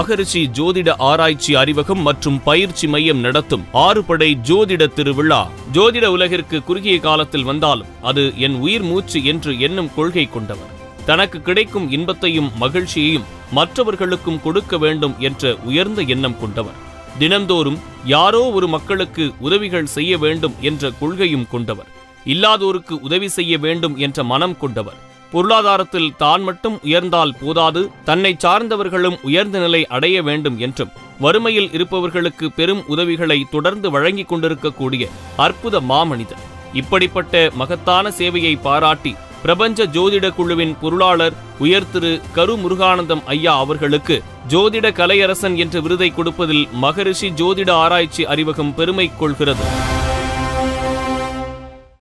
மகரிஷி ஜோதிட ஆராய்ச்சி அறிவகம் மற்றும் பயிற்சி மையம் நடத்தும் 6 படை ஜோதிட திருவிழா ஜோதிட உலகிற்கு குறுகிய காலத்தில் வந்தாலும் அது என் உயிர் மூச்சு என்று எண்ணும் கொள்கை கொண்டவர். தனக்கு கிடைக்கும் இன்பத்தையும் மகிழ்ச்சியையும் மற்றவர்களுக்கும் கொடுக்க வேண்டும் என்ற உயர்ந்த எண்ணம் கொண்டவர். தினந்தோறும் யாரோ ஒரு மக்களுக்கு உதவிகள் செய்ய வேண்டும் என்ற கொள்கையும் கொண்டவர். இல்லாதோருக்கு உதவி செய்ய வேண்டும் என்ற மனம் கொண்டவர். பொருளாதாரத்தில் தான் மட்டும் உயர்ந்தால் போதாது, தன்னை சார்ந்தவர்களும் உயர்ந்த நிலை அடைய வேண்டும் என்றும், வறுமையில் இருப்பவர்களுக்கு பெரும் உதவிகளை தொடர்ந்து வழங்கிக் கொண்டிருக்கக்கூடிய அற்புத மாமனிதர். இப்படிப்பட்ட மகத்தான சேவையை பாராட்டி பிரபஞ்ச ஜோதிட குழுவின் பொருளாளர் உயர் திரு கரு முருகானந்தம் ஐயா அவர்களுக்கு ஜோதிட கலையரசன் என்ற விருதை கொடுப்பதில் மகரிஷி ஜோதிட ஆராய்ச்சி அறிவகம் பெருமை கொள்கிறது.